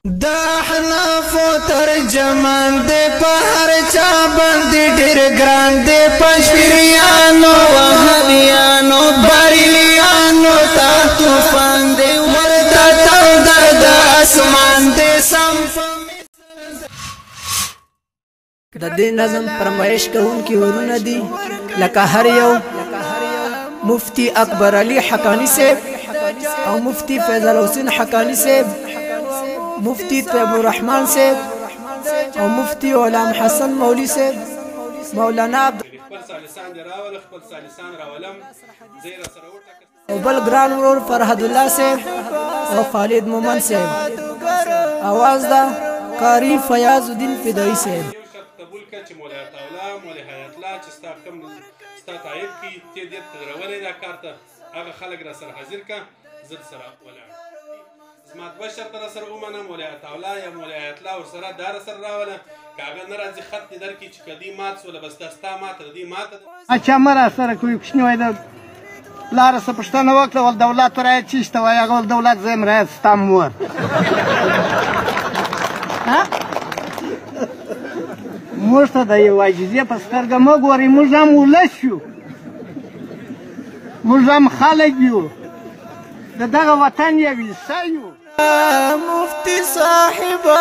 دا حناف ترجمان دے په هر چا باندې ډېر ګران دے پشریانو وهابیانو بریلیانو تا طوفان دے ورته تندر د اسمان دے سم د دې نظم فرمایش کوونکي ورونه دي لکه هر یو مفتی اکبر علي حقانی صاحب او مفتی فیض الحسین حقانی صاحب مفتی طیب الرحمن صاحب او مفتی غلام حسن مولوی صاحب مولانا عبد او بل ګران ورور فرهاد الله صاحب او خالد مومن صاحب اواز دا قاری فیاض الدین فدایی صاحب قبول کړه چې مولا تعالی مولا حیات الله چې ستا کوم ستا تایید کی ته دې درولې دا کارته هغه خلک را سره حاضر کا زد سره ولاړ زما د بشر تر سره ومنه مولا تعالی یا مولا حیات الله ور سره دار سره راوله کاغه ناراضي خط دې درکې چې کدی مات سول بس دستا مات دې مات اچھا مرا سره کوئی کوشنی وای دا لار سره پښتنه وکړه ول دولت راځي چې شته وای هغه دولت زم راځي ستام مور ها موږ ته د یو عاجزۍ په سترګه مه ګورئ موږ هم ولس یو موږ هم خلک یو د دغه وطن یو حصه یو مفتی صاحبه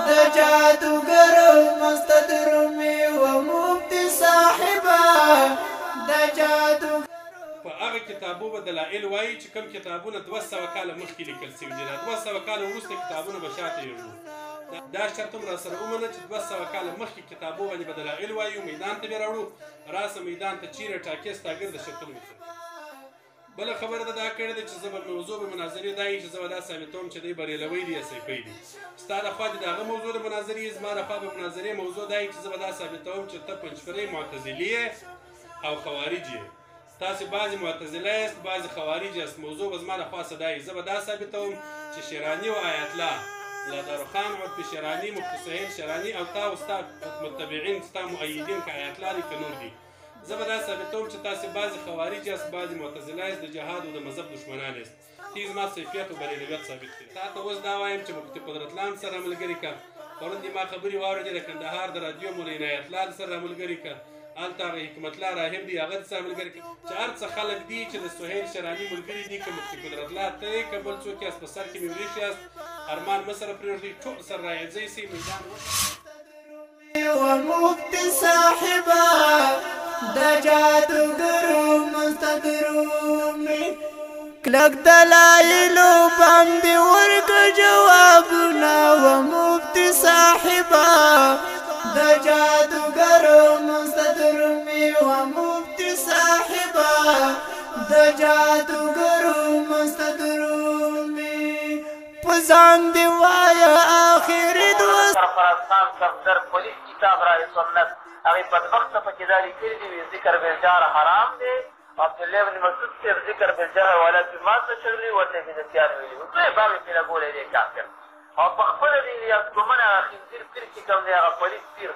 د جادوګرو مستدرمي و مفتی صاحبه د جادوګرو په هغه کتابو به دلایل وایي چې کوم کتابونه 200 کاله مخکې لیکل سوي دي 200 کاله وروسته کتابونه به شاته یوړو دا شرط هم را سره ومنه چې 200 کاله مخکې کتابو باندې به دلایل وایو میدان ته به راوړو راسه میدان ته چیرې ټاکې ستا ګرده شکل وکړو بله خبره ده دا کړې ده چې زه به موضوع به مناظرې دا وي چې زه به دا ثابتوم چې دی بریلوی دي یا سیفی دي ستا لخوا د هغه موضوع د مناظرې زما لخوا به مناظرې موضوع دا وي چې زه به دا ثابتوم چې ته پنجپرۍ معتزلي او خوارج یې تاسې بعضې معتزله یاست بعضې خوارج یاست موضوع به زما لخوا څه دا وي زه به دا ثابتوم چې شیراني و آیت الله لدارخان عرفي شیراني مفتی سهیل شیراني او تا او ستا متبعین ستا مؤیدین که آیت الله دي که نور دي زه به دا ثابتوم چې تاسې بعضې خوارج یاست بعضې معتزله یاست د جهاد او د مذهب دشمنان یاست تی زما سیفیت او بریلویت ثابت کړي تا ته اوس دا وایم چې مفتي قدرتلام سره ملګري که پرون دې ما خبرې واورېدې د کندهار د رادیو مولا عنایت الله سره ملګري که هلته هغه حکمت الله راهب دي هغه سره ملګري که چې هر څه خلک دي چې د سهیل شیراني ملګري دي که مفتي قدرتله ته یې که بل څوک یاست په سر کې مې وریښ یاست ارمان مه سره پرېږدئ ټول سره رايځئ سئ میدان ومفتی صاحبه د جادوګرو مستدرومي کلک دلایلو باندې ورکړه جوابونه ومفتی صاحبه د جادوګرو مستدرومي ومفتی صاحبه د جادوګرو مستدرومي پزان دی وایا آخر دوست فرزخان صفدر پولیس کتاب رای سنت هغې بدبخته پکې دا لیکلي دي ذکر بالجار حرام دی عبدالله بن مسعود صاحب ذکر بالجار ولا فی ما تشغلي ورته بدعتیان ویلي وو دوی باب یې لګولی دی کافر او په خپله د یاسګومن هغه خنزیر پیر چې کوم دی هغه پولیس پیر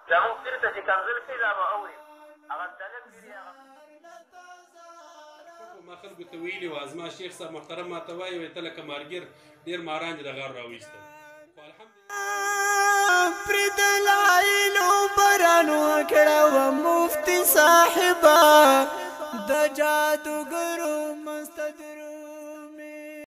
زمونږ پیر ته چې کنځل کوي دا به اوري هغه دلک پیر ما خلکو ته ویلي وه زما شیخ صاحب محترم ما ته وایي وایي ته لکه مارګیر ډېر ماران دې د غار راویستل پر دلایلو باران وکړه و مفتی صاحبه د جادوګرو مستدر